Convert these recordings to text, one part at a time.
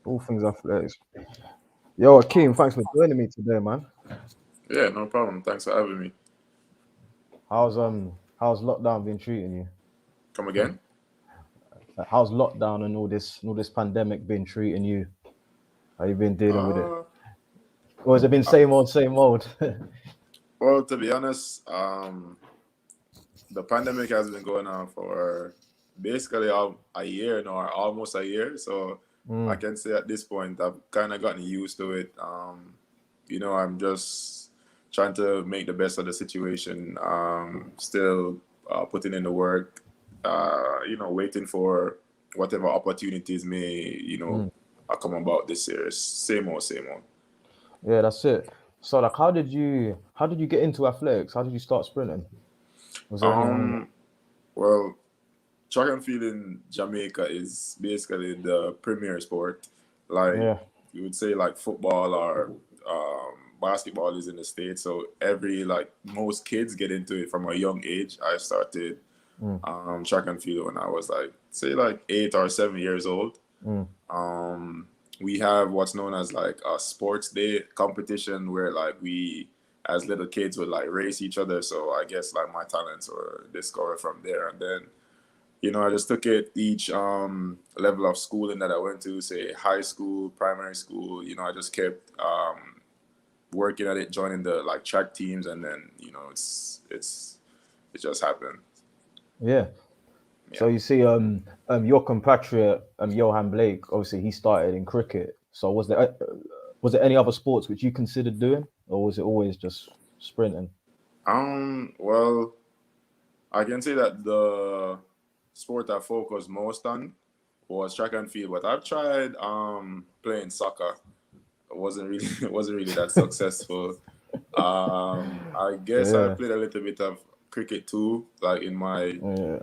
All things athletics. Yo, Akeem, thanks for joining me today, man. Yeah, no problem. Thanks for having me. How's lockdown been treating you? Come again? How's lockdown and all this pandemic been treating you? How you been dealing with it? Uh, Or has it been uh, same old, same old? well, to be honest, the pandemic has been going on for basically a year now, or almost a year. So I Mm, can say at this point, I've kind of gotten used to it. I'm just trying to make the best of the situation. Still putting in the work. Waiting for whatever opportunities may mm. come about this year. Same old, same old. Yeah, that's it. So like how did you get into athletics? How did you start sprinting? Was there anyone Um, well, track and field in Jamaica is basically the premier sport. Like yeah. you would say, like football or basketball is in the States. So most kids get into it from a young age. I started Mm, track and field when I was like say like 8 or 7 years old. mm. Um, we have what's known as like a sports day competition where like we as little kids would like race each other. So I guess like my talents were discovered from there, and then I just took it each level of schooling that I went to, say high school, primary school. I just kept working at it, joining the like track teams, and then it just happened. Yeah. So Yeah. you see, your compatriot, Johan Blake, obviously he started in cricket. So was there any other sports which you considered doing, or was it always just sprinting? Well, I can say that the sport I focused most on was track and field, but I've tried playing soccer. It wasn't really it wasn't really that successful. I guess I Yeah, played a little bit of cricket too, like in my yeah,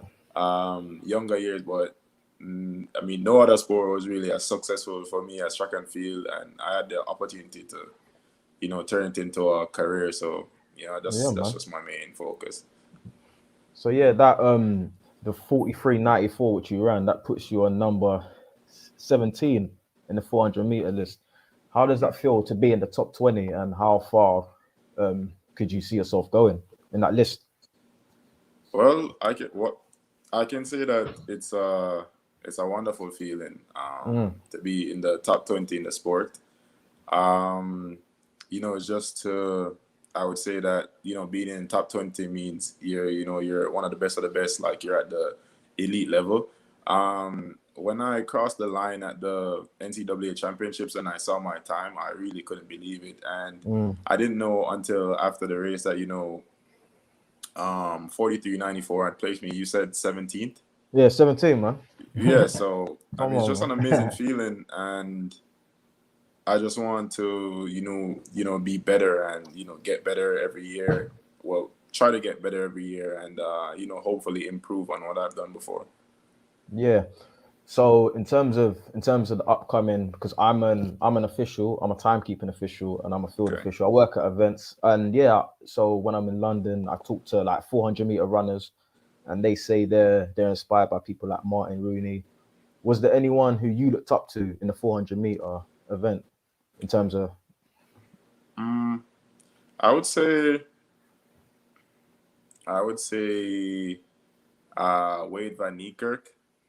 younger years, but I mean, no other sport was really as successful for me as track and field, and I had the opportunity to, turn it into a career. So, yeah, that's man. just my main focus. So yeah, that the 43.94 which you ran, that puts you on number 17 in the 400-meter list. How does that feel to be in the top 20, and how far could you see yourself going in that list? Well, I can say that it's a wonderful feeling Mm, to be in the top 20 in the sport. Um, it's just to I would say that being in top 20 means you're one of the best of the best. Like you're at the elite level. When I crossed the line at the NCAA championships and I saw my time, I really couldn't believe it, and mm. I didn't know until after the race that 43.94 had placed me. You said 17th. Yeah, 17, man. Yeah, so I Come mean it's just on, an amazing man. feeling, and I just want to, be better and get better every year. Well, try to get better every year, and hopefully improve on what I've done before. Yeah. So in terms of the upcoming, because I'm an official, I'm a timekeeping official, and I'm a field Okay. official. I work at events, and yeah. So when I'm in London, I talk to like 400-meter runners, and they say they're inspired by people like Martin Rooney. Was there anyone who you looked up to in the 400-meter event in terms of? Mm, I would say I would say Wade Van Niekerk.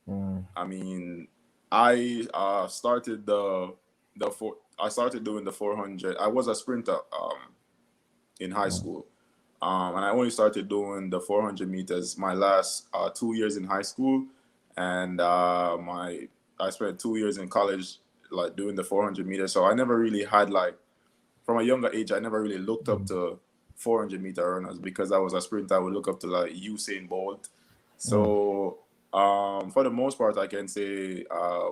Mm, I mean, I started I started doing the 400. I was a sprinter in high mm, school. And I only started doing the 400 meters my last 2 years in high school, and my I spent 2 years in college like doing the 400 meters. So I never really had like from a younger age I never really looked up mm, to 400-meter runners because I was a sprinter. I would look up to like Usain Bolt. mm. So for the most part, I can say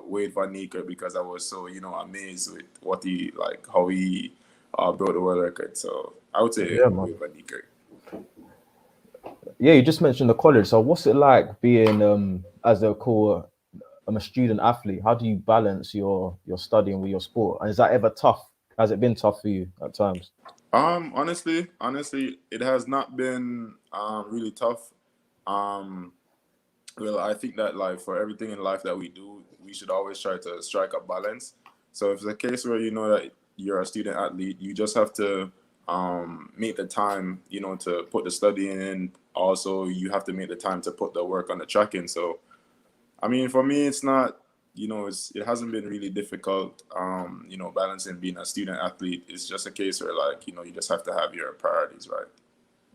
Wade Van Niekerk because I was so amazed with what he like how he broke the world record. So I would say Yeah, man. Wade Van Niekerk. Yeah, you just mentioned the college. So what's it like being as they call I'm a student athlete. How do you balance your studying with your sport? And is that ever tough? Has it been tough for you at times? Honestly, it has not been really tough. Um, well, I think that like for everything in life that we do, we should always try to strike a balance. So if it's a case where you know that you're a student athlete, you just have to make the time, to put the studying in. Also, you have to make the time to put the work on the tracking. So, I mean, for me, it's not, it hasn't been really difficult, balancing being a student athlete. It's just a case where, like, you just have to have your priorities right.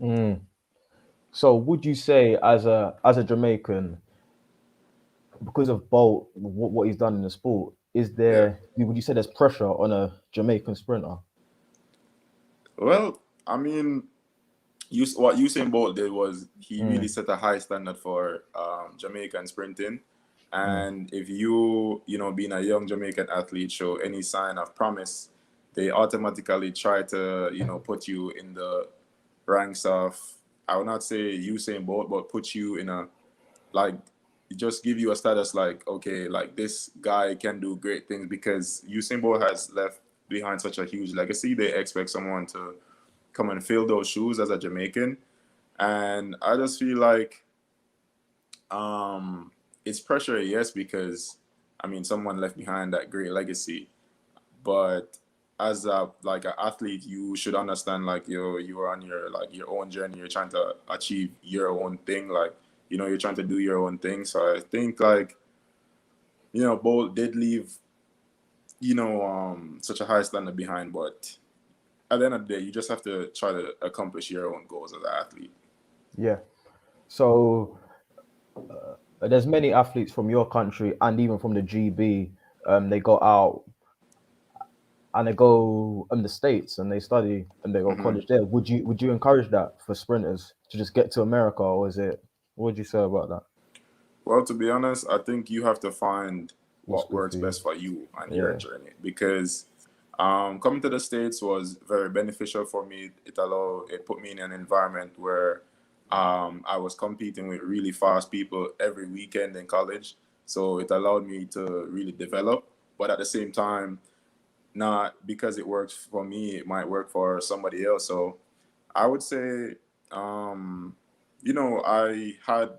Mm. So would you say as a Jamaican, because of Bolt, what he's done in the sport, Yeah. would you say there's pressure on a Jamaican sprinter? Well, I mean, what Usain Bolt did was he really set a high standard for Jamaican sprinting. And if being a young Jamaican athlete, show any sign of promise, they automatically try to, put you in the ranks of, I would not say Usain Bolt, but put you in a, like, just give you a status like, okay, like this guy can do great things because Usain Bolt has left behind such a huge legacy. They expect someone to come and fill those shoes as a Jamaican. And I just feel like it's pressure, yes, because I mean someone left behind that great legacy. But as an athlete, you should understand like you are on your own journey. You're trying to achieve your own thing. Like, you're trying to do your own thing. So I think like, Bolt did leave, such a high standard behind, but at the end of the day, you just have to try to accomplish your own goals as an athlete. Yeah. So there's many athletes from your country and even from the GB. They go out and they go in the States and they study and they go college there. Would you encourage that for sprinters to just get to America, or what would you say about that? Well, to be honest, I think you have to find What's what good works for you? best for you and your journey, because coming to the States was very beneficial for me. It put me in an environment where I was competing with really fast people every weekend in college. So it allowed me to really develop. But at the same time, not because it works for me, it might work for somebody else. So I would say, I had,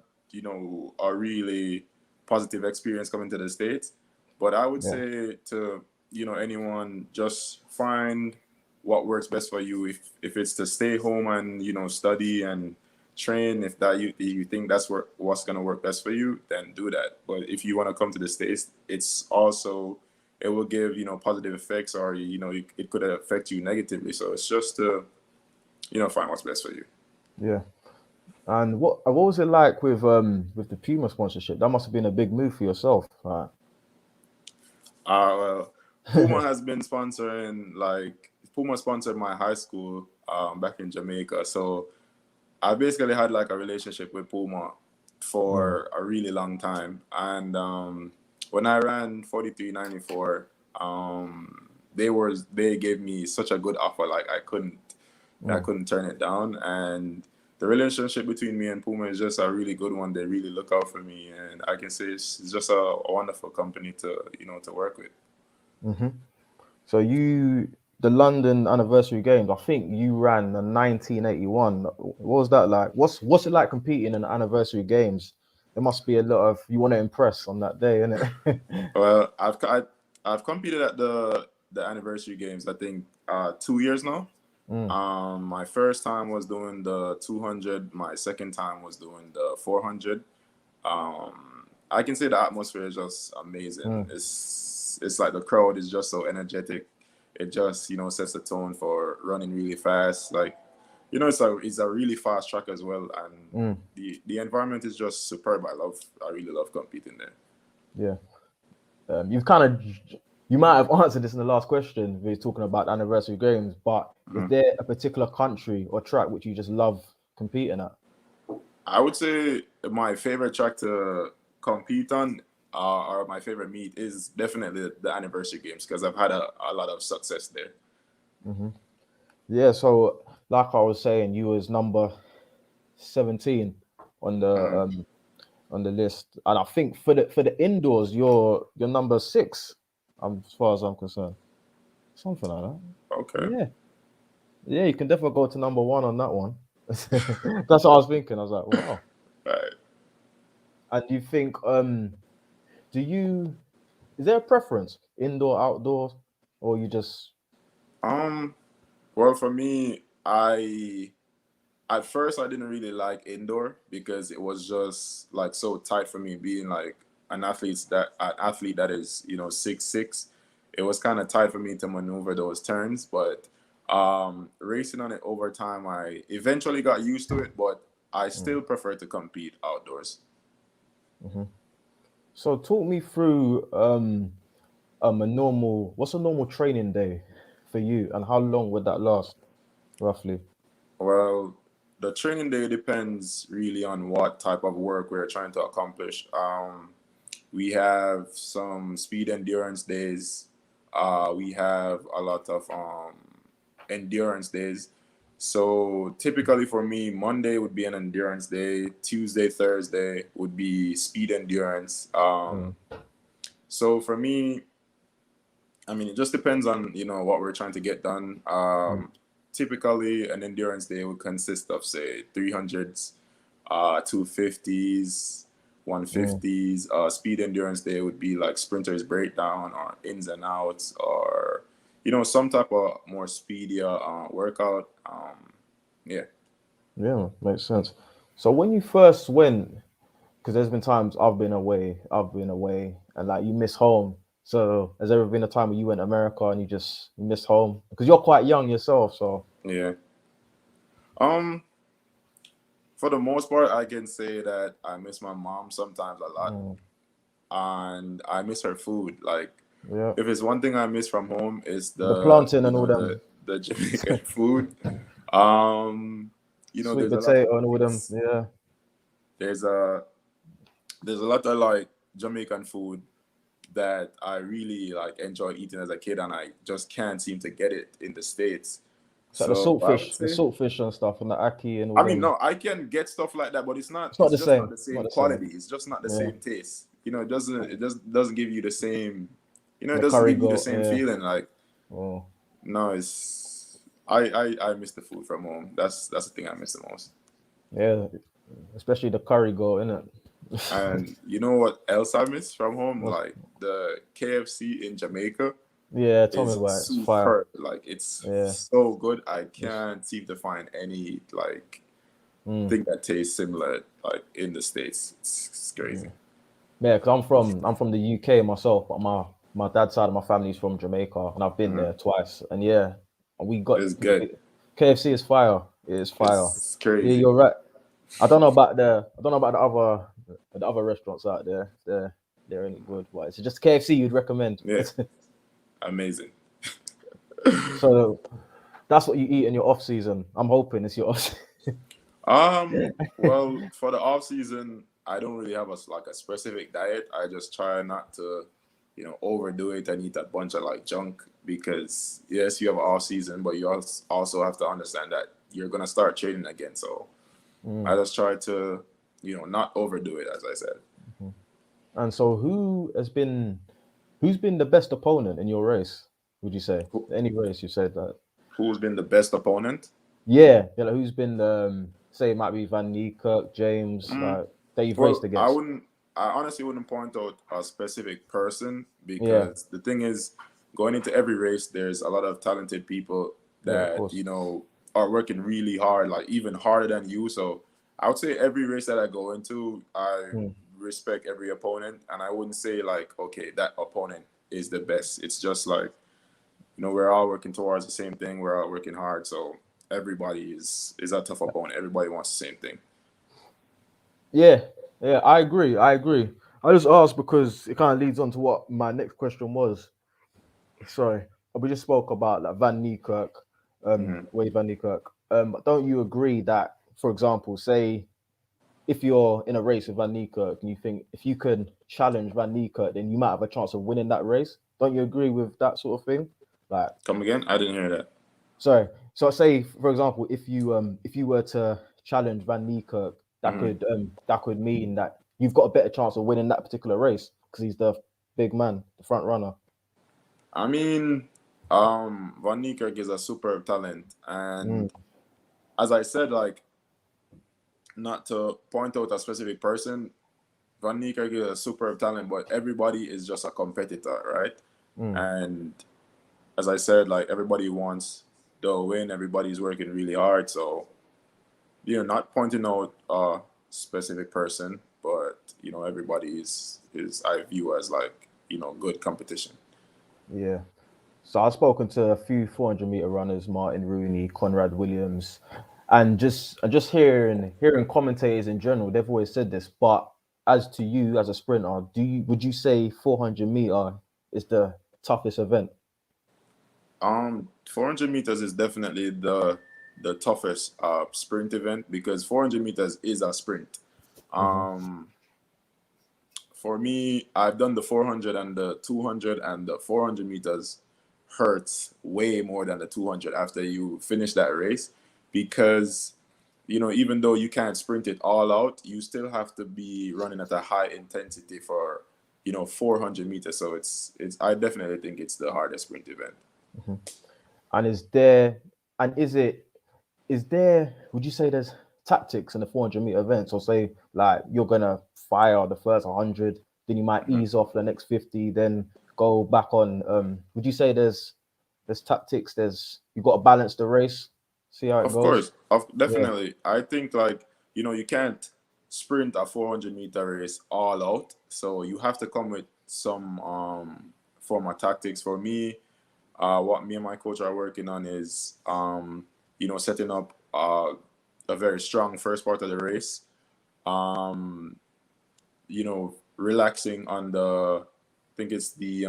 a really positive experience coming to the States. But I would Yeah. say to, anyone, just find what works best for you. If it's to stay home and, study and train, if that you think that's what's gonna work best for you, then do that. But if you want to come to the States, it will give, positive effects, or it could affect you negatively. So it's just to, find what's best for you. Yeah. And what was it like with the Puma sponsorship? That must have been a big move for yourself. Well, Puma has been sponsoring, like, Puma sponsored my high school back in Jamaica. So I basically had like a relationship with Puma for a really long time. And when I ran 43.94, they gave me such a good offer, like I couldn't turn it down. And the relationship between me and Puma is just a really good one. They really look out for me, and I can say it's just a wonderful company to work with. Mm-hmm. So the London anniversary games, I think you ran the 1981. What was that like? What's it like competing in the anniversary games? There must be a lot of you want to impress on that day, innit? Well, I've competed at the anniversary games, I think 2 years now. My first time was doing the 200. My second time was doing the 400. I can say the atmosphere is just amazing. It's like the crowd is just so energetic. It just sets the tone for running really fast. Like, it's a really fast track as well, and the environment is just superb. I really love competing there. Yeah. You might have answered this in the last question. We're talking about anniversary games, but is there a particular country or track which you just love competing at? I would say my favorite track to compete on, or my favorite meet, is definitely the anniversary games, because I've had a lot of success there. Yeah. So, like I was saying, you was number 17 on the list, and I think for the indoors, you're number 6, as far as I'm concerned. Something like that. Okay. Yeah. You can definitely go to number 1 on that one. That's what I was thinking. I was like, wow. Right. And you think, do you Is there a preference, indoor, outdoors, or you just Um, well, for me, I at first I didn't really like indoor because it was just like so tight for me being like an athlete that is 6'6". It was kind of tight for me to maneuver those turns, but racing on it over time, I eventually got used to it, but I still prefer to compete outdoors. Mhm. So talk me through what's a normal training day for you, and how long would that last roughly? Well, the training day depends really on what type of work we're trying to accomplish. We have some speed endurance days. We have a lot of endurance days. So typically for me, Monday would be an endurance day. Tuesday, Thursday would be speed endurance. Mm, So for me, I mean, it just depends on what we're trying to get done. mm, Typically, an endurance day would consist of say 300s, 250s, mm. 150s. Speed endurance day would be like sprinters breakdown or ins and outs or some type of more speedier workout. Yeah. Yeah, makes sense. So when you first went, because there's been times I've been away, and like you miss home. So has there ever been a time where you went to America and you miss home? Because you're quite young yourself, so Yeah. Um. For the most part, I can say that I miss my mom sometimes a lot, mm, and I miss her food. Like, yeah, if it's one thing I miss from home, is the the planting and all them the Jamaican food. Um, sweet there's a lot of potato and all them. things. Yeah, There's a there's a lot of like Jamaican food that I really like enjoy eating as a kid, and I just can't seem to get it in the States. it's like So I would the say, saltfish and stuff, and the ackee and all I mean, them. no, I can get stuff like that, but it's not. It's not It's the just not same. the Not same the same. quality. It's just not the Yeah, same taste. It doesn't give you the same. It the doesn't curry give you the goat. same Yeah. feeling. Like, Oh, no, it's I miss the food from home. That's the thing I miss the most. yeah. Especially the curry goat, innit? And you know what else I miss from home? What's, Like the KFC in Jamaica yeah, tell me is about it. It's fire. superb. Like it's Yeah. so good. I It's, can't seem to find any like mm, thing that tastes similar like in the States. It's crazy. mm. Yeah, because I'm from the UK myself, but my dad's side of my family is from Jamaica, and I've been Mhm. there twice. And yeah, we got It's good. KFC is fire. It is fire. It's Yeah, crazy. you're right. I don't know about the other restaurants out there. If they're any good, but it's just KFC you'd recommend. Yeah, amazing. So that's what you eat in your off season. I'm hoping it's your off. Well, for the off season, I don't really have a specific diet. I just try not to, overdo it and eat a bunch of like junk because yes, you have an off season, but you also have to understand that you're gonna start training again. So I Mm. just try to, not overdo it, as I said. Mhm. And so, who's been the best opponent in your race? Would you say Who, any race you said that? who's been the best opponent? Yeah, like who's been say it might be Van Niekerk, James, Mm, like that you've raced well, against. I honestly wouldn't point out a specific person Yeah, because the thing is, going into every race, there's a lot of talented people yeah, of that, course. are working really hard, like even harder than you. So I would say every race that I go into, I Mm. respect every opponent. And I wouldn't say, like, okay, that opponent is the best. It's just like, we're all working towards the same thing. We're all working hard. So everybody is a tough opponent. Everybody wants the same thing. Yeah, yeah, I agree. I agree. I just asked because it kind of leads on to what my next question was. Sorry, we just spoke about like Van Niekerk, Hmm. Wade Van Niekerk. But don't you agree that, for example, say if you're in a race with Van Niekerk and you think if you can challenge Van Niekerk, then you might have a chance of winning that race. Don't you agree with that sort of thing? Like, Come again? I didn't hear that. sorry. So say, for example, if you were to challenge Van Niekerk, Hmm. that could mean that you've got a better chance of winning that particular race because he's the big man, the front runner. I mean, Van Niekerk is a superb talent, Mm, and as I said, like not to point out a specific person, Van Niekerk is a superb talent, but everybody is just a competitor, right? And as I said, like everybody wants the win. Everybody's working really hard. So, not pointing out a specific person, but everybody is I view as like good competition. Yeah. So I've spoken to a few 400-meter runners, Martin Rooney, Conrad Williams, and just hearing commentators in general, they've always said this. But as to you as a sprinter, would you say 400-meter is the toughest event? 400 meters is definitely the toughest sprint event because 400 meters is a sprint. Um, for me, I've done the 400 and the 200, and the 400 meters hurts way more than the 200 after you finish that race because even though you can't sprint it all out, you still have to be running at a high intensity for 400 meters. So it's I definitely think it's the hardest sprint event. And is there would you say there's tactics in the 400-meter events, or say like you're gonna fire the first 100, then you might ease off the next 50, then go back on? Would you say there's tactics? You've got to balance the race, see how it Of goes. course, Yeah. definitely. I think like you can't sprint a 400-meter race all out, so you have to come with some form of tactics. For me, what me and my coach are working on is setting up a very strong first part of the race. Relaxing on I think it's the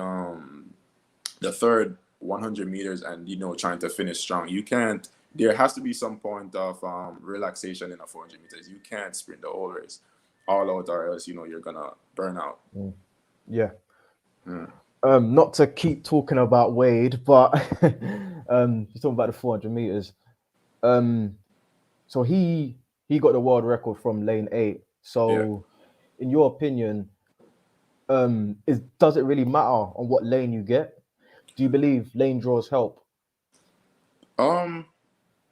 third 100 meters, and trying to finish strong. You can't. There has to be some point of relaxation in a 400 meters. You can't sprint the whole race all out, or else you're gonna burn out. Yeah. Not to keep talking about Wade, but just talking about the 400 meters. So he got the world record from lane 8. Yeah. So, in your opinion, does it really matter on what lane you get? Do you believe lane draws help? I'm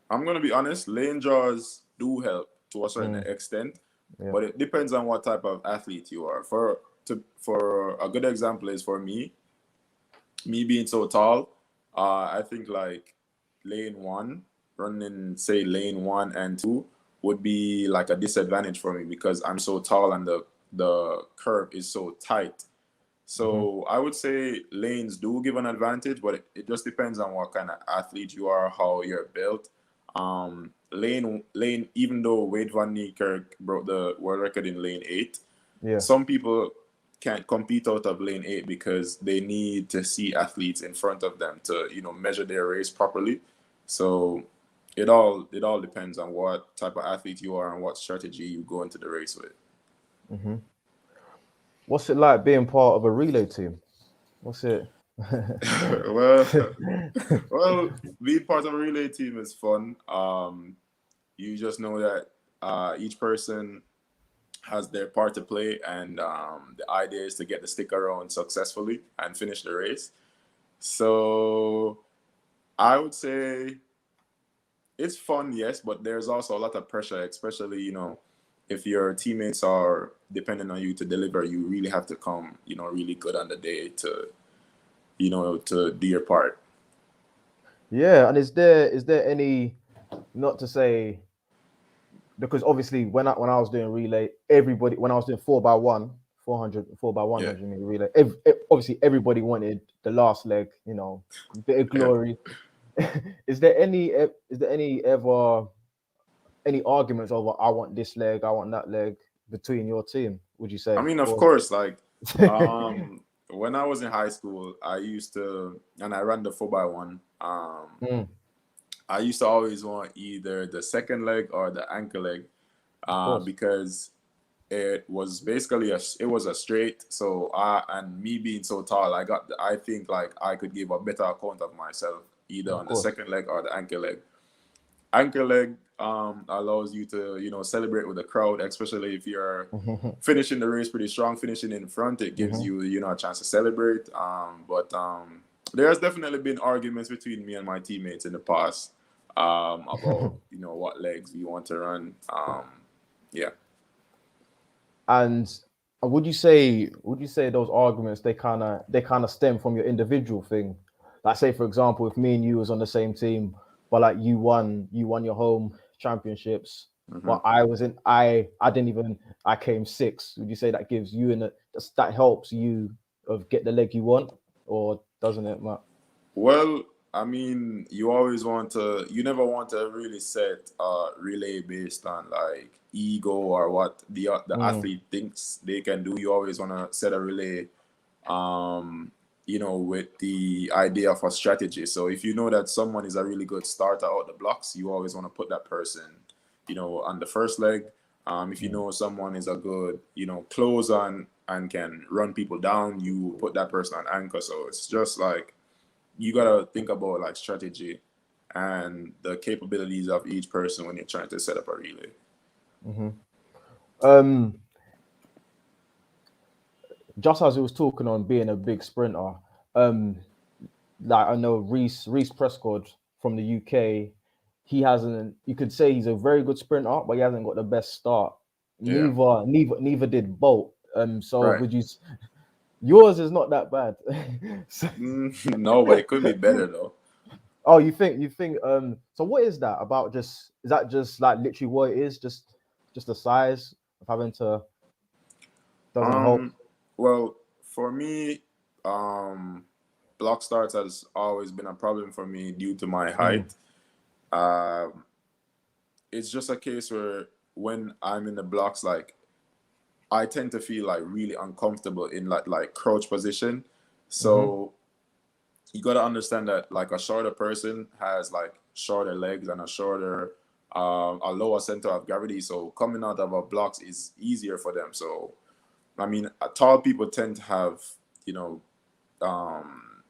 gonna be honest. Lane draws do help to a certain extent, Yeah. but it depends on what type of athlete you are. For a good example is for me being so tall. I think like lane 1, running say lane 1 and 2 would be like a disadvantage for me because I'm so tall and the curve is so tight. So I would say lanes do give an advantage, but it just depends on what kind of athlete you are, how you're built. Lane, even though Wade Van Niekerk broke the world record in lane 8, Yeah. some people can't compete out of lane 8 because they need to see athletes in front of them to measure their race properly. So it all depends on what type of athlete you are and what strategy you go into the race with. What's it like being part of a relay team? What's it? well, well, being part of a relay team is fun. You just know that each person has their part to play, and the idea is to get the stick around successfully and finish the race. So I would say it's fun, yes, but there's also a lot of pressure, especially if your teammates are depending on you to deliver. You really have to come really good on the day to to do your part. Yeah, and is there any, not to say, because obviously when I was doing relay, when I was doing 4x1, 400 meter relay, obviously everybody wanted the last leg, bit of glory. Is there any ever any arguments over I want this leg, I want that leg between your team? Would you say? I mean, of Or course, like when I was in high school, I used to, and I ran the 4x1. I used to always want either the second leg or the ankle leg, of course. because it was basically it was a straight. So and me being so tall, I think like I could give a better account of myself either Of on the course. second leg or the ankle leg. Ankle leg allows you to celebrate with the crowd, especially if you're finishing the race pretty strong, finishing in front. It gives you a chance to celebrate. But there has definitely been arguments between me and my teammates in the past about what legs we want to run. Yeah. And Would you say those arguments they kind of stem from your individual thing? Like say for example, if me and you was on the same team, but like you won your home championships, Hmm. but I didn't even I came sixth. Would you say that gives you that helps you of get the leg you want, or doesn't it, Matt? Well, I mean, you never want to really set a relay based on like ego or what the Mm, athlete thinks they can do. You always want to set a relay, um, with the idea of a strategy. So if you know that someone is a really good starter out the blocks, you always want to put that person, on the first leg. If you mm, know someone is a good, close on and can run people down, you put that person on anchor. So it's just like you gotta think about like strategy and the capabilities of each person when you're trying to set up a relay. mhm. Um, just as he was talking on being a big sprinter, um, like I know Reese Prescott from the UK, he hasn't. You could say he's a very good sprinter, but he hasn't got the best start. Yeah, Neither did Bolt. So right. would you? Yours is not that bad. So- No, but it could be better though. oh, you think? So what is that about? Is that just like literally what it is? Just the size of having to doesn't help. Um, well, for me, um, block starts has always been a problem for me due to my Mm, height. Um, it's just a case where when I'm in the blocks, like I tend to feel like really uncomfortable in like crouch position. mm-hmm, So you got to understand that like a shorter person has like shorter legs and a lower center of gravity. So coming out of our blocks is easier for them. So I mean, tall people tend to have, you know, um,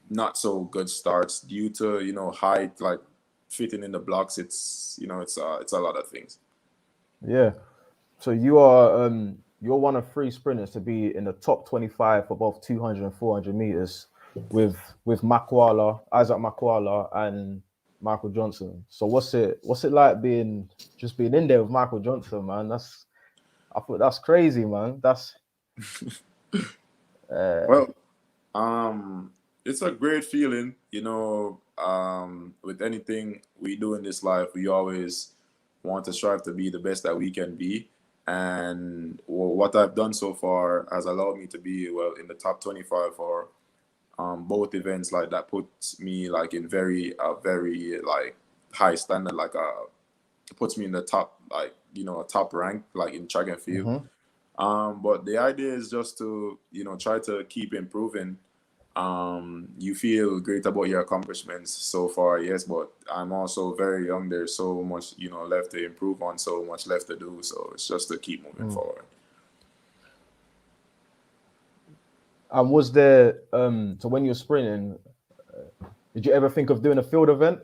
not so good starts due to height, like fitting in the blocks. It's a lot of things. yeah. So you're one of three sprinters to be in the top 25 for both 200 and 400 meters with Isaac Makwala and Michael Johnson. So what's it like being in there with Michael Johnson, man? I thought that's crazy, man. That's uh Well, Um, it's a great feeling, with anything we do in this life, we always want to strive to be the best that we can be. And what I've done so far has allowed me to be, well, in the top 25 for both events. Like that puts me like in very like high standard, like puts me in the top, like, a top rank, like in track and field. mhm. But the idea is just to, try to keep improving. You feel great about your accomplishments so far, yes, but I'm also very young. There's so much, left to improve on, so much left to do. So it's just to keep moving Mm. forward. And was there so when you're sprinting, did you ever think of doing a field event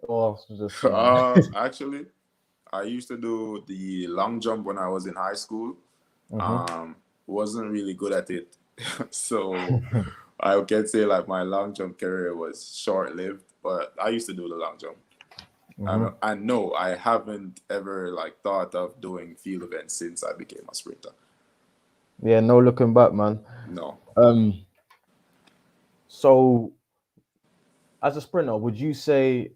or just nah? Actually, I used to do the long jump when I was in high school. Mhm. Um, wasn't really good at it, so I can say like my long jump career was short lived. But I used to do the long jump. Mhm. And no, I haven't ever like thought of doing field events since I became a sprinter. Yeah, no looking back, man. No. Um, so as a sprinter, would you say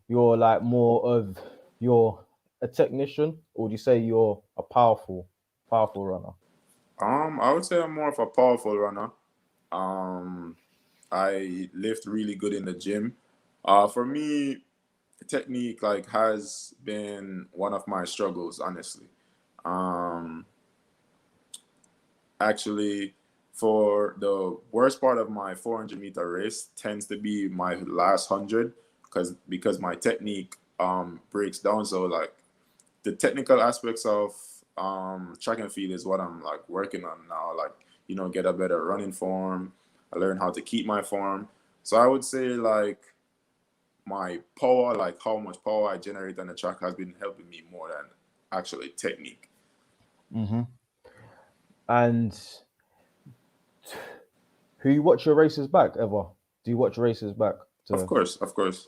you're like more of you're a technician, or would you say you're a powerful runner? I would say I'm more of a powerful runner. Um, I lift really good in the gym. For me, technique like has been one of my struggles, honestly. Um, Actually, for the worst part of my 400-meter race tends to be my last 100 because my technique breaks down. So like the technical aspects of track and field is what I'm like working on now. Like, get a better running form. I learn how to keep my form. So I would say like my power, like how much power I generate on the track, has been helping me more than actually technique. Hmm. And who you watch your races back ever? Do you watch races back Of to? course, of course.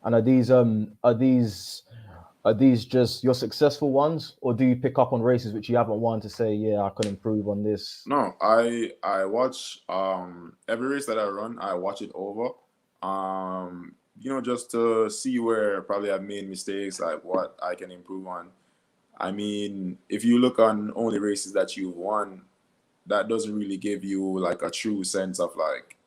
And are these Are these just your successful ones, or do you pick up on races which you haven't won to say, yeah, I can improve on this? No, I watch every race that I run, I watch it over. Just to see where probably I've made mistakes, like what I can improve on. I mean, if you look on only races that you've won, that doesn't really give you like a true sense of like,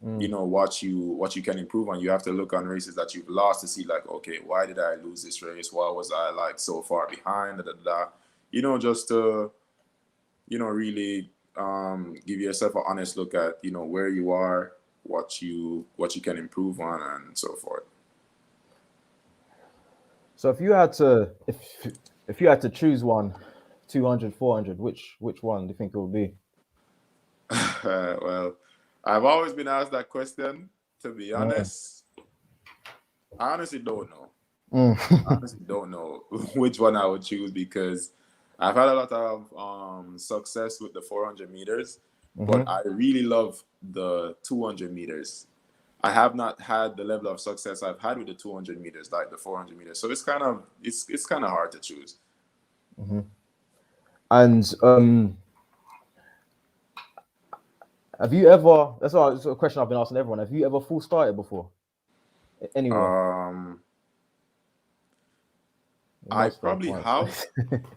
what you can improve on. You have to look on races that you've lost to see like, okay, why did I lose this race? Why was I like so far behind? Da, da, da. Just to really give yourself an honest look at where you are, what you can improve on, and so forth. So if you had to choose one, 200, 400, which one do you think it would be? Well, I've always been asked that question. To be honest, I honestly don't know. I honestly don't know which one I would choose, because I've had a lot of success with the 400 meters, but I really love the 200 meters. I have not had the level of success I've had with the 200 meters, like the 400 meters. So it's kind of hard to choose. And have you ever? That's a question I've been asking everyone. Have you ever full started before? Anywhere? I probably have,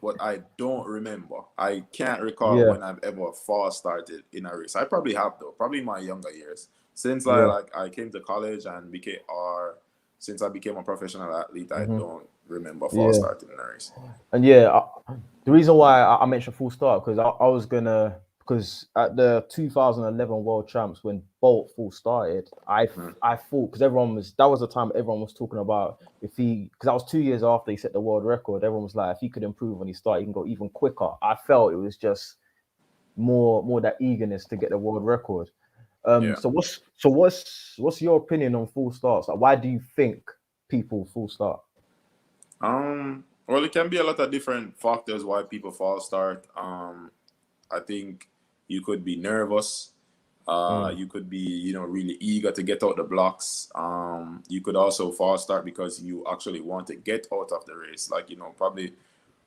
but I don't remember. I can't recall Yeah. when I've ever false started in a race. I probably have though, probably in my younger years. Since Yeah. I came to college and since I became a professional athlete, I don't remember false starting in a race. And the reason why I mentioned full start, because I was gonna, because at the 2011 World Champs when Bolt full started, I thought, because that was the time everyone was talking about because that was 2 years after he set the world record. Everyone was like, if he could improve when he started, he can go even quicker. I felt it was just more that eagerness to get the world record. So what's your opinion on full starts? Like, why do you think people full start? Well, it can be a lot of different factors why people false start. I think you could be nervous. You could be, really eager to get out the blocks. You could also false start because you actually want to get out of the race. Like, probably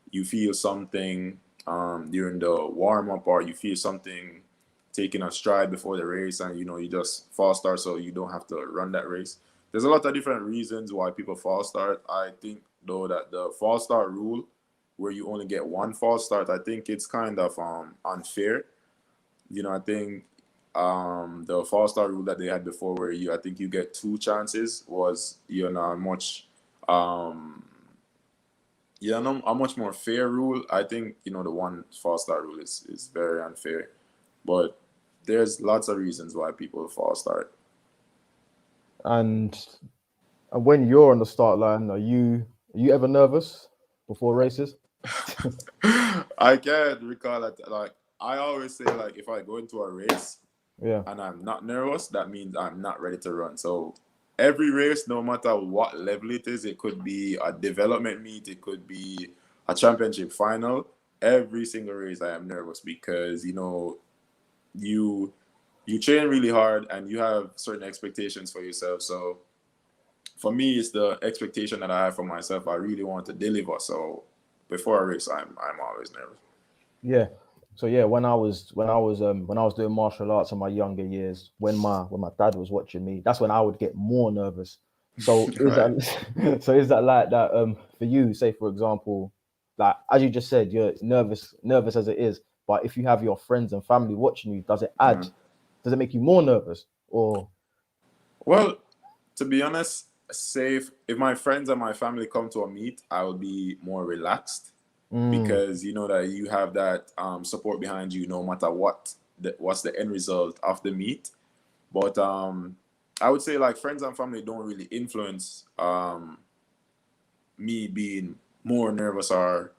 you feel something during the warm up, or you feel something taking a stride before the race, and you just false start so you don't have to run that race. There's a lot of different reasons why people false start. I think though that the false start rule, where you only get one false start, I think it's kind of unfair. I think the false start rule that they had before, where I think you get two chances, was a much more fair rule. I think the one false start rule is very unfair, but there's lots of reasons why people false start. And when you're on the start line, are you ever nervous before races? I can't recall that. Like, I always say, like, if I go into a race and I'm not nervous, that means I'm not ready to run. So every race, no matter what level it is, it could be a development meet, it could be a championship final. Every single race, I am nervous because you train really hard and you have certain expectations for yourself. So for me, it's the expectation that I have for myself. I really want to deliver. So before a race, I'm always nervous. Yeah. So when I was doing martial arts in my younger years, when my dad was watching me, that's when I would get more nervous. So is that like that for you? Say for example, like as you just said, you're nervous as it is, but if you have your friends and family watching you, does it add? Does it make you more nervous or? Well, to be honest, if my friends and my family come to a meet, I will be more relaxed because you know that you have that support behind you, no matter what's the end result of the meet. But I would say like friends and family don't really influence me being more nervous or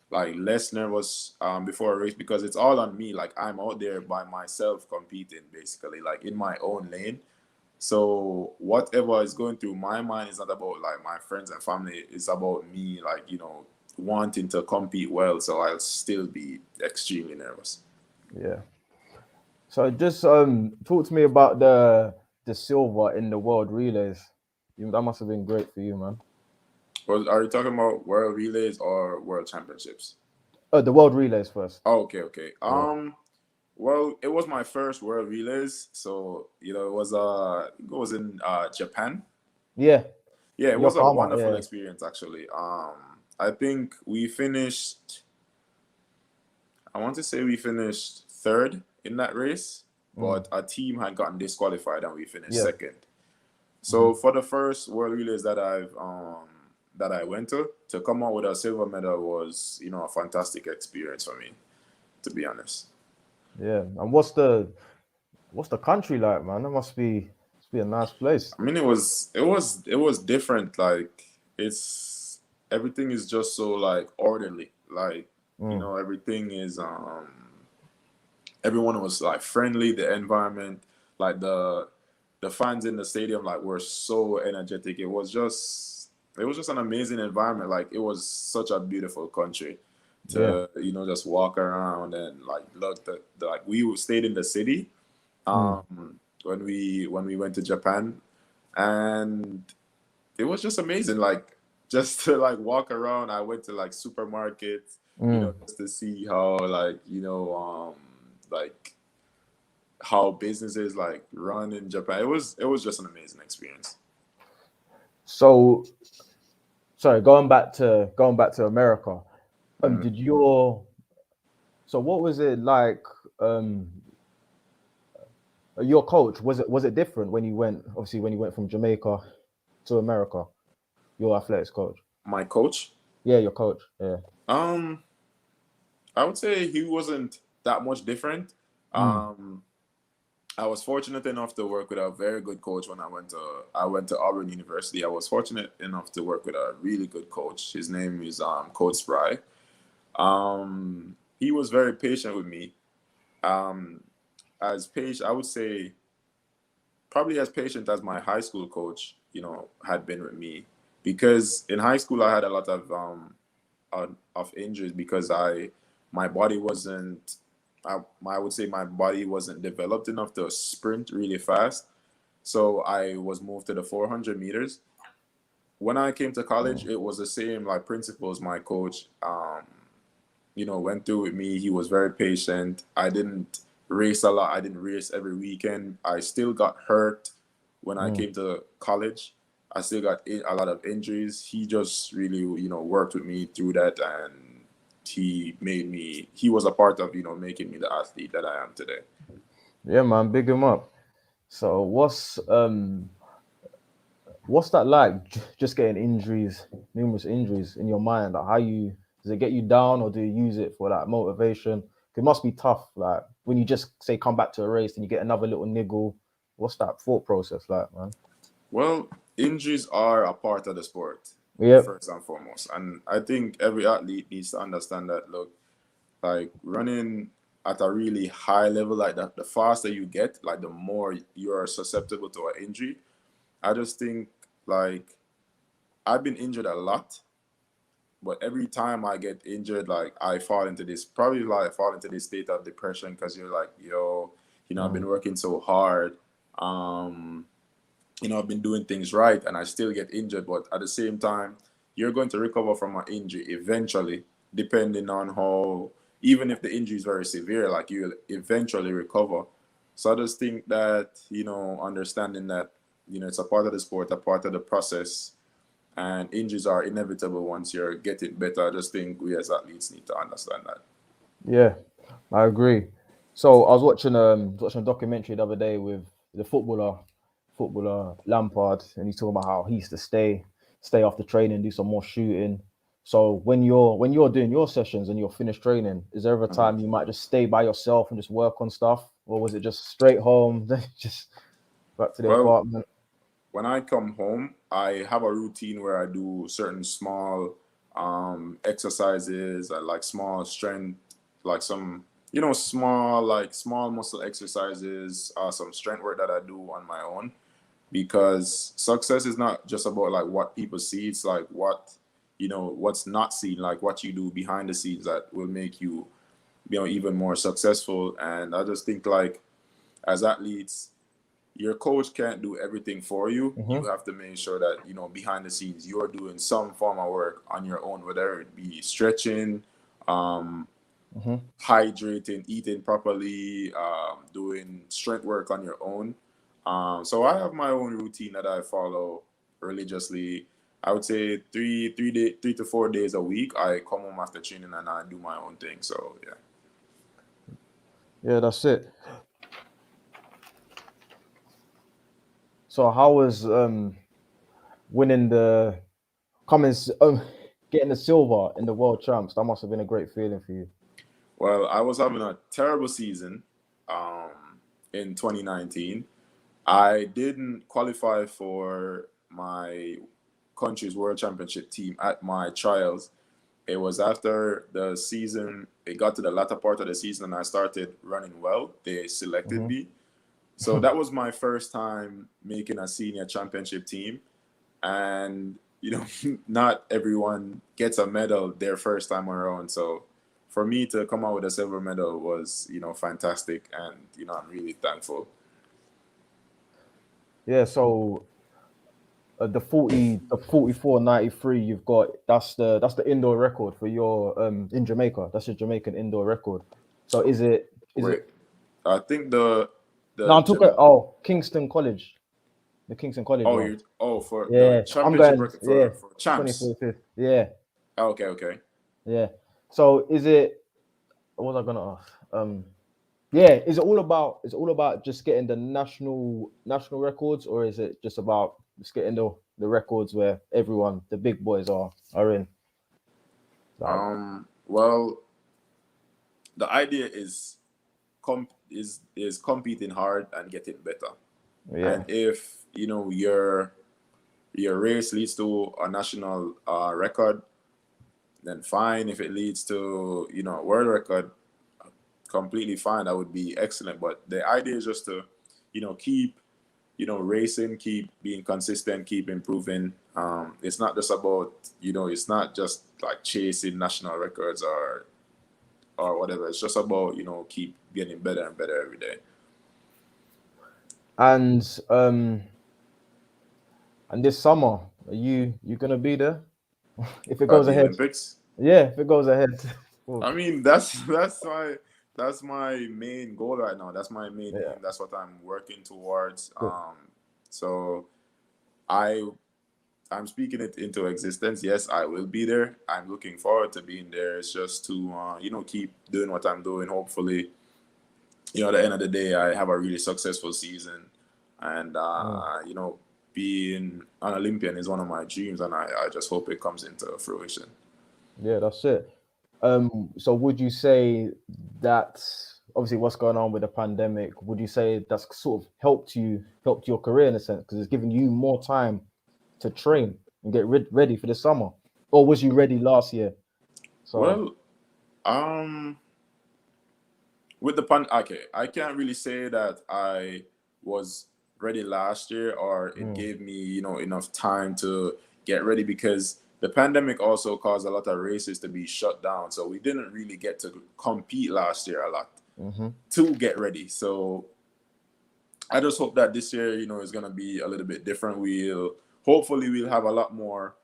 like less nervous before a race, because it's all on me. Like, I'm out there by myself competing, basically, like in my own lane. So whatever is going through my mind is not about like my friends and family. It's about me, like, wanting to compete well. So I'll still be extremely nervous. Yeah. So just talk to me about the silver in the world relays. That must have been great for you, man. Are you talking about World Relays or World Championships? The World Relays first. Oh, okay. Yeah. Well, it was my first World Relays, so it was in Japan. Yeah. Yeah, it was a Yokohama. wonderful Yeah. experience actually. I think we finished. I want to say we finished third in that race, Mm. but our team had gotten disqualified and we finished Yeah. second. Hmm. So for the first World Relays that I went to come out with a silver medal was a fantastic experience for me, to be honest. Yeah. And what's the country like, man? That must be a nice place. I mean, it was different. Like it's everything is just so like orderly. Like Mm. everything is everyone was like friendly. The environment, like the fans in the stadium, like were so energetic. It was just an amazing environment. Like it was such a beautiful country Yeah. to just walk around and like look. Like we stayed in the city Mm. when we went to Japan, and it was just amazing. Like just to like walk around. I went to like supermarkets, Mm. just to see how like how businesses like run in Japan. It was just an amazing experience. So sorry, going back to America. Mhm. Did your so what was it like? Um, your coach, was it different when you went? Obviously, when you went from Jamaica to America, your athletics coach. My coach, Yeah, your coach. Yeah. um, I would say he wasn't that much different. Mm. Um, I was fortunate enough to work with a very good coach when I went to Auburn University. I was fortunate enough to work with a really good coach. His name is Coach Spry. He was very patient with me. Um, as patient, I would say probably as patient as my high school coach, had been with me, because in high school I had a lot of injuries because my body wasn't I would say my body wasn't developed enough to sprint really fast. So I was moved to the 400 meters. When I came to college, Mm. it was the same like principles my coach went through with me. He was very patient. I didn't race a lot. I didn't race every weekend. I still got hurt when I Mm. came to college. I still got a lot of injuries. He just really, worked with me through that, and he was a part of, making me the athlete that I am today. Yeah, man, big him up. So what's that like? Just getting injuries, numerous injuries in your mind. Like how you does it get you down, or do you use it for like motivation? It must be tough. Like when you just say come back to a race and you get another little niggle. What's that thought process like, man? Well, injuries are a part of the sport, Yep. first and foremost. And I think every athlete needs to understand that, look, like running at a really high level like that, the faster you get, like the more you're susceptible to an injury. I just think like I've been injured a lot, but every time I get injured, like I fall into this probably like I fall into this state of depression, because you're like, yo, I've Mm. been working so hard. Um, I've been doing things right and I still get injured, but at the same time, you're going to recover from an injury eventually, depending on how, even if the injury is very severe, like you'll eventually recover. So I just think that, understanding that, it's a part of the sport, a part of the process, and injuries are inevitable once you're getting better. I just think we as athletes need to understand that. Yeah, I agree. So I was watching a documentary the other day with the footballer Lampard, and he's talking about how he used to stay after training, do some more shooting. So when you're doing your sessions and you're finished training, is there ever a Mhm. time you might just stay by yourself and just work on stuff, or was it just straight home, just back to the Well, apartment? when I come home, I have a routine where I do certain small exercises, like small strength, like some, small muscle exercises, some strength work that I do on my own. Because success is not just about like what people see, it's like what's not seen, like what you do behind the scenes that will make you, even more successful. And I just think like as athletes, your coach can't do everything for you. Mm-hmm. You have to make sure that, behind the scenes, you're doing some form of work on your own, whether it be stretching, Mm-hmm. hydrating, eating properly, doing strength work on your own. So I have my own routine that I follow religiously. I would say 3 to 4 days a week. I come home after training and I do my own thing. So yeah. Yeah, that's it. So how was winning the getting the silver in the world champs? That must have been a great feeling for you. Well, I was having a terrible season in 2019. I didn't qualify for my country's world championship team at my trials. It was after the season, it got to the latter part of the season, and I started running well. They selected Mm-hmm. me. So that was my first time making a senior championship team. And, not everyone gets a medal their first time around. So for me to come out with a silver medal was, fantastic. And, I'm really thankful. Yeah, so the 44.93 you've got, that's the indoor record for your in Jamaica. That's your Jamaican indoor record. So is it Wait, I think the no, I'm talking Kingston College. The Kingston College oh, one. for the Yeah, I'm championship going, record yeah, for champs. 24/5. Yeah, Okay. yeah. So is it, what was I gonna ask? Yeah, is it all about just getting the national records, or is it just about just getting the records where everyone, the big boys are in? Well, the idea is is competing hard and getting better. Yeah. And if your race leads to a national record, then fine. If it leads to a world record, completely fine. That would be excellent. But the idea is just to keep racing, keep being consistent, keep improving. It's not just about it's not just like chasing national records or whatever. It's just about keep getting better and better every day. And this summer, are you gonna be there if it goes The ahead? Olympics. Yeah, if it goes ahead. I mean, that's my main goal right now. That's my main aim. That's what I'm working towards. So I'm speaking it into existence. Yes, I will be there. I'm looking forward to being there. It's just to keep doing what I'm doing. Hopefully, at the end of the day, I have a really successful season, and being an Olympian is one of my dreams, and I just hope it comes into fruition. Yeah, that's it. So would you say that obviously what's going on with the pandemic, would you say that's sort of helped your career in a sense, because it's given you more time to train and get ready for the summer? Or was you ready last year? So with the okay, I can't really say that I was ready last year or it gave me enough time to get ready, because the pandemic also caused a lot of races to be shut down, so we didn't really get to compete last year a lot to get ready. So I just hope that this year is going to be a little bit different. Hopefully we'll have a lot more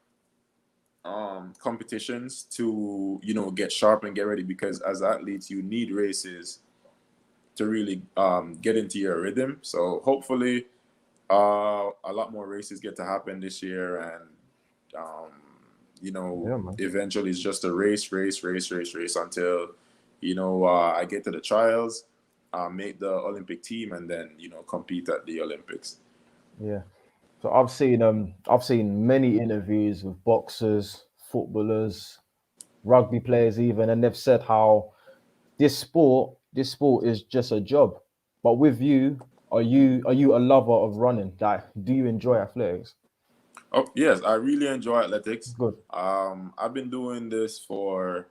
competitions to get sharp and get ready, because as athletes you need races to really get into your rhythm. So hopefully a lot more races get to happen this year, and eventually it's just a race until I get to the trials, make the Olympic team, and then compete at the Olympics. Yeah. So I've seen many interviews with boxers, footballers, rugby players even, and they've said how this sport is just a job. But with you, are you a lover of running? Like, do you enjoy athletics? Oh yes, I really enjoy athletics. Good. I've been doing this for,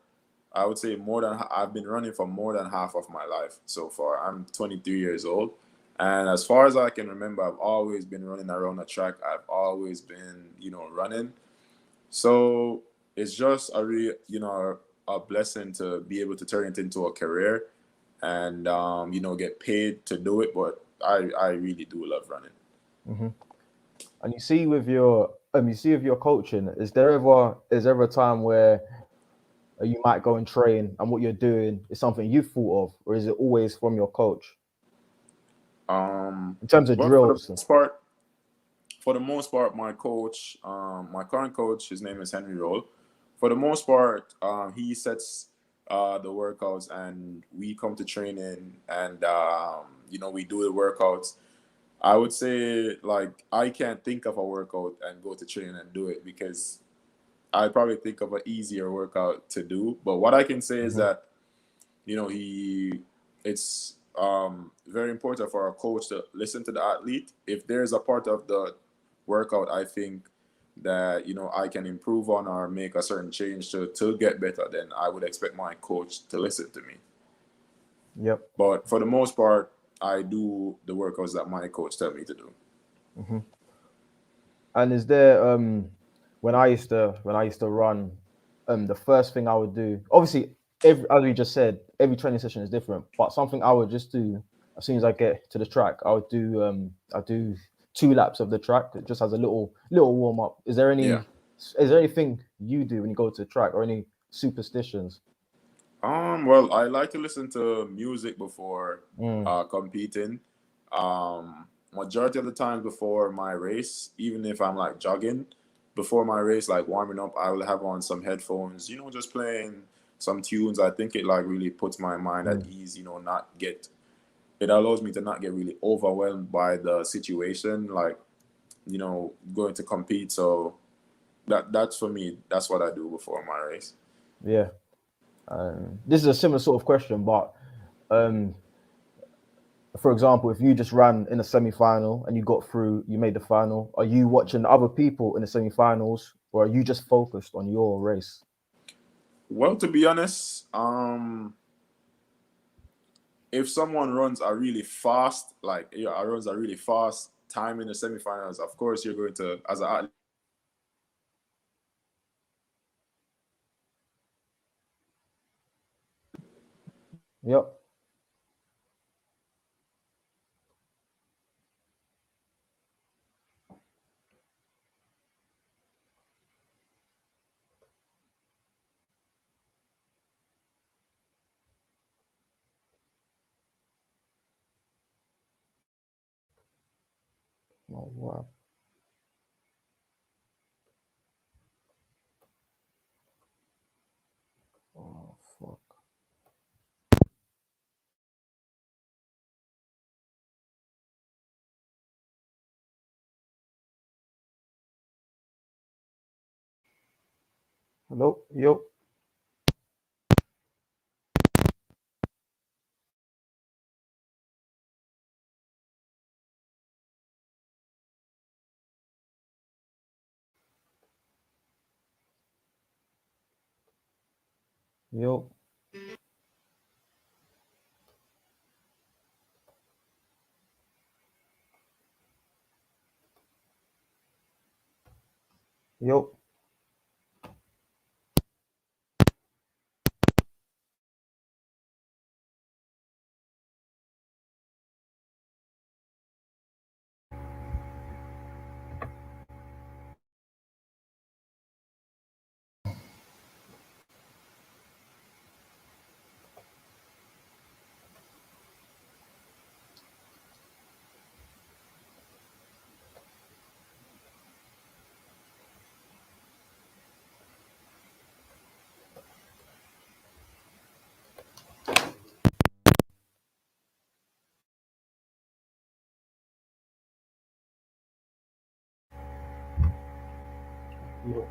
I would say, I've been running for more than half of my life so far. I'm 23 years old, and as far as I can remember, I've always been running around the track. I've always been, running. So it's just a real, a blessing to be able to turn it into a career and, get paid to do it. But I really do love running. Hmm. And you see with your coaching, is there ever a time where you might go and train and what you're doing is something you thought of, or is it always from your coach in terms of Well, drills? for the most part, my coach, my current coach, his name is Henry Roll. For the most part, he sets the workouts, and we come to training, and we do the workouts. I would say, like, I can't think of a workout and go to training and do it, because I probably think of an easier workout to do. But what I can say is Hmm. that it's very important for our coach to listen to the athlete. If there's a part of the workout I think that I can improve on or make a certain change to get better, then I would expect my coach to listen to me. Yep. But for the most part, I do the workouts that my coach tell me to do. Hmm. And is there when I used to run, the first thing I would do, obviously, as we just said, every training session is different, but something I would just do as soon as I get to the track, I do 2 laps of the track just as a little warm up. Yeah. Is there anything you do when you go to the track, or any superstitions? Well, I like to listen to music before Mm. competing. Majority of the time before my race, even if I'm like jogging, before my race, like warming up, I will have on some headphones, just playing some tunes. I think it like really puts my mind at Mm. ease, it allows me to not get really overwhelmed by the situation, like, going to compete. So that's for me, that's what I do before my race. Yeah. This is a similar sort of question, but um, for example, if you just ran in a semi-final and you got through, you made the final, are you watching other people in the semi-finals, or are you just focused on your race? Well, to be honest, if someone runs a really fast, like, runs a really fast time in the semifinals, of course you're going to, as an athlete. Yep. Oh, wow. Oh, fuck. Hello. Yo. Yo. Yo. Yo.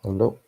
Hello.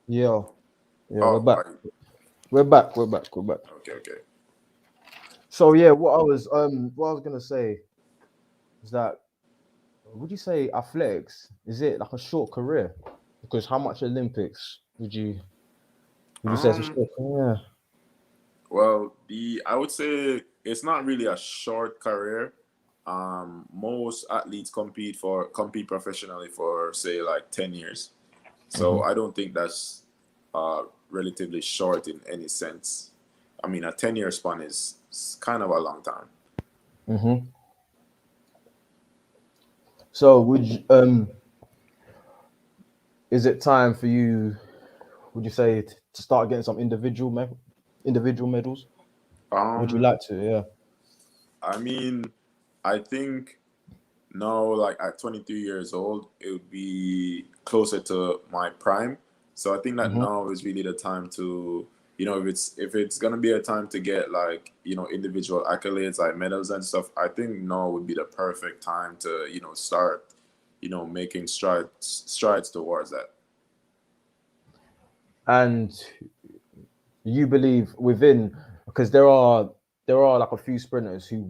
Yeah, yeah, we're Oh, back. We're back. We're back. We're back. okay. So yeah, what I was gonna say is that would you say athletics is it like a short career? Because how much Olympics would you say it's a Um, short career? well, I would say it's not really a short career. Most athletes compete professionally for say like 10 years. So Mm-hmm. I don't think that's relatively short in any sense. I mean, a 10-year span is kind of a long time. Mm-hmm. So is it time for you? Would you say to start getting some individual medals? Would you Um, like to? Yeah. I mean, I think now, like at 23 years old, it would be closer to my prime. So I think that Mm-hmm. now is really the time to, if it's gonna be a time to get like individual accolades like medals and stuff. I think now would be the perfect time to start making strides towards that. And you believe within because there are like a few sprinters who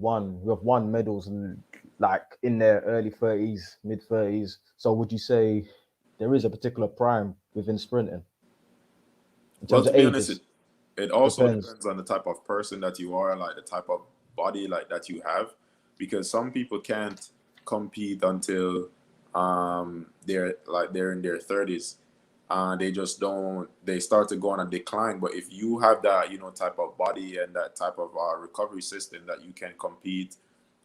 have won medals and like in their early 30s, mid 30s. So would you say there is a particular prime within sprinting in Well, terms to of be honest, ages? it also Depends. depends on the type of person that you are, like the type of body like that you have, because some people can't compete until they're in their 30s. They just don't. They start to go on a decline. But if you have that type of body and that type of recovery system that you can compete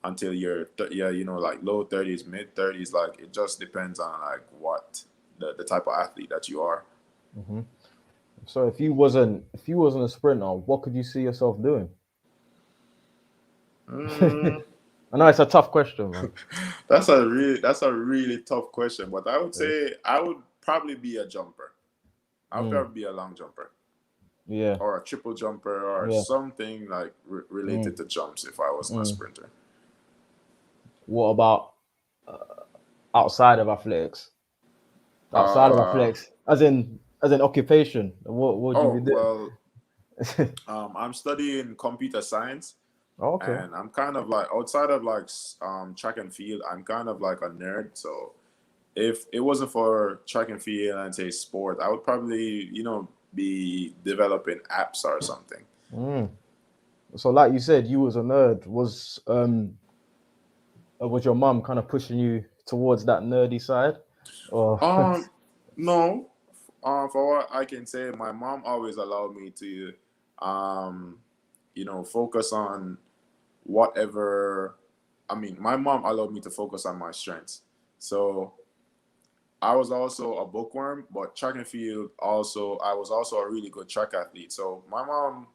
until yeah, like low 30s, mid 30s, like it just depends on like what the type of athlete that you are. Hmm. So if you wasn't a sprinter, what could you see yourself doing? Mm. I know it's a tough question, man. That's a really tough question, but I would Yes. say I would probably be a jumper. I would Mm, probably be a long jumper yeah, or a triple jumper or yeah. something like related Mm, to jumps if I wasn't a mm. sprinter. What about outside of athletics? Outside of Uh athletics, as in occupation, what would you oh be well, doing? I'm studying computer science, Oh, okay. and I'm kind of like outside of like track and field. I'm kind of like a nerd, so if it wasn't for track and field and say sport, I would probably be developing apps or something. Mm. So, like you said, you was a nerd. Was your mum kind of pushing you towards that nerdy side, or Um, no. For what I can say, my mom always allowed me to, um, focus on whatever. I mean, my mom allowed me to focus on my strengths. So I was also a bookworm, but track and field also, I was also a really good track athlete. So my mom,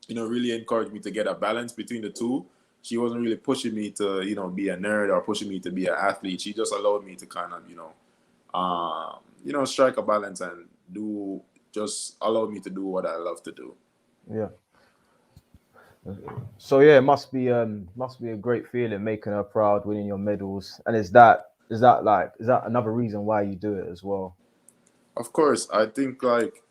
really encouraged me to get a balance between the two. She wasn't really pushing me to, be a nerd or pushing me to be an athlete. She just allowed me to kind of, strike a balance and do just allow me to do what I love to do. yeah? So yeah, it must be a great feeling making her proud, winning your medals, and is that another reason why you do it as well? Of course, I think like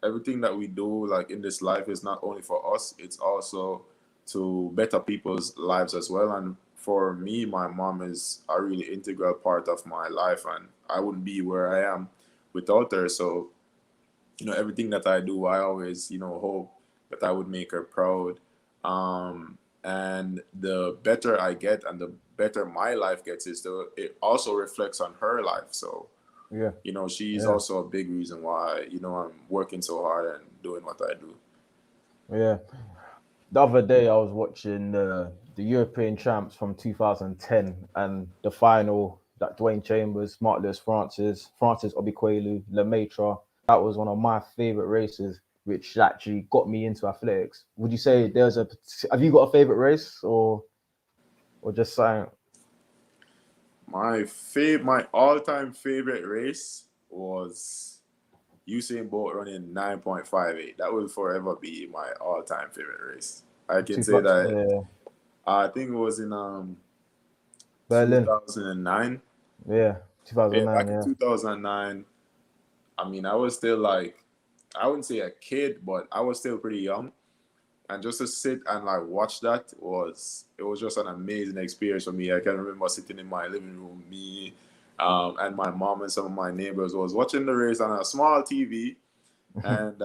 everything that we do like in this life is not only for us, it's also to better people's lives as well. And for me, my mom is a really integral part of my life, and I wouldn't be where I am without her. So everything that I do, I always hope that I would make her proud. And the better I get and the better my life gets is it also reflects on her life. So Yeah, she's yeah, also a big reason why I'm working so hard and doing what I do. yeah. The other day I was watching the European champs from 2010 and the final that Dwayne Chambers, Mark Lewis Francis Obikwelu, Lemaitre. That was one of my favorite races, which actually got me into athletics. Would you say have you got a favorite race or just saying? My all-time favorite race was Usain Bolt running 9.58. That will forever be my all-time favorite race. I can say that I think it was in Berlin. 2009. Yeah, Yeah, 2009. back in Yeah. 2009. I mean, I was still like, I wouldn't say a kid, but I was still pretty young. And just to sit and like watch that was just an amazing experience for me. I can remember sitting in my living room, me and my mom and some of my neighbors was watching the race on a small TV, and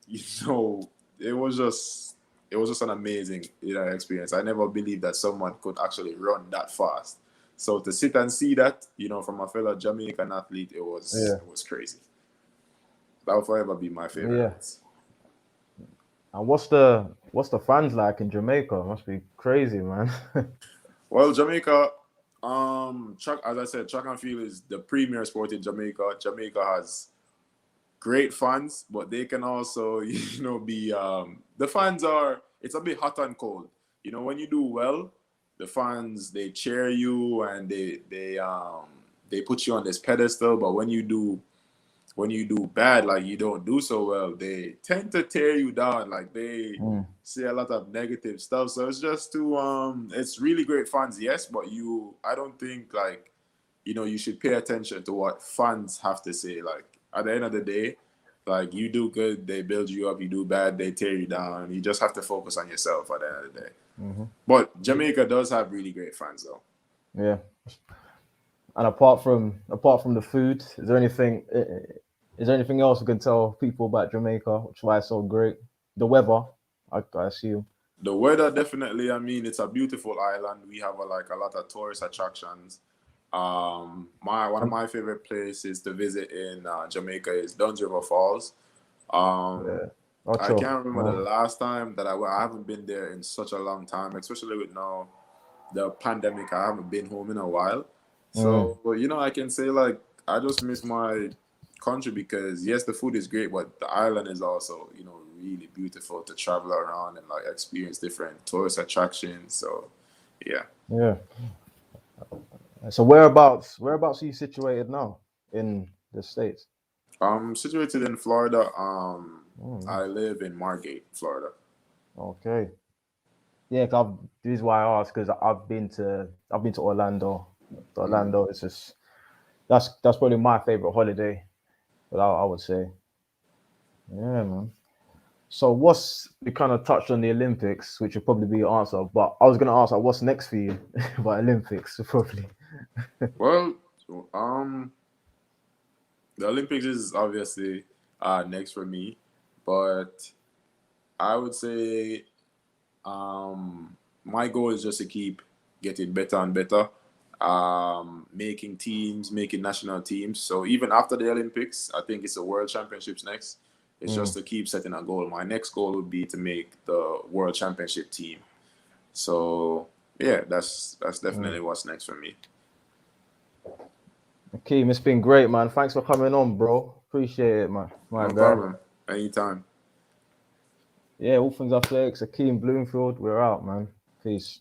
you know, it was just an amazing experience. I never believed that someone could actually run that fast. So to sit and see that, from a fellow Jamaican athlete, it was crazy. That will forever be my favorite Yeah. race. And what's the fans like in Jamaica? It must be crazy, man. Well, Jamaica, as I said, track and field is the premier sport in Jamaica. Jamaica has great fans, but they can also, be the fans are. It's a bit hot and cold. When you do well, the fans they cheer you and they put you on this pedestal. But when you do bad, like you don't do so well, they tend to tear you down. Like they say a lot of negative stuff. So it's just it's really great fans, yes, but I don't think like, you should pay attention to what fans have to say. Like at the end of the day, like you do good, they build you up. You do bad, they tear you down. You just have to focus on yourself at the end of the day. But Jamaica does have really great fans, though. Yeah. And apart from the food, is there anything else you can tell people about Jamaica, which is why it's so great? The weather, I assume. The weather, definitely. I mean, it's a beautiful island. We have a lot of tourist attractions. One of my favorite places to visit in Jamaica is Duns River Falls. I can't remember the last time that I haven't been there in such a long time, especially with now the pandemic. I haven't been home in a while. So, I can say like I just miss my country because yes, the food is great, but the island is also, really beautiful to travel around and like experience different tourist attractions. So, yeah. Yeah. So whereabouts are you situated now in the States? I'm situated in Florida. I live in Margate, Florida. Okay. Yeah, this is why I asked because I've been to Orlando. Orlando is just that's probably my favorite holiday. But I would say, yeah, man. So we kind of touched on the Olympics, which would probably be your answer. But I was gonna ask, like, what's next for you? But Olympics, probably. Well, the Olympics is obviously next for me, but I would say my goal is just to keep getting better and better, making teams, making national teams. So even after the Olympics, I think it's the World Championships next. It's just to keep setting a goal. My next goal would be to make the World Championship team. So yeah, that's definitely what's next for me. Akeem, it's been great, man. Thanks for coming on, bro. Appreciate it, man. No problem. Anytime. Yeah, all things athletics. Akeem Bloomfield, we're out, man. Peace.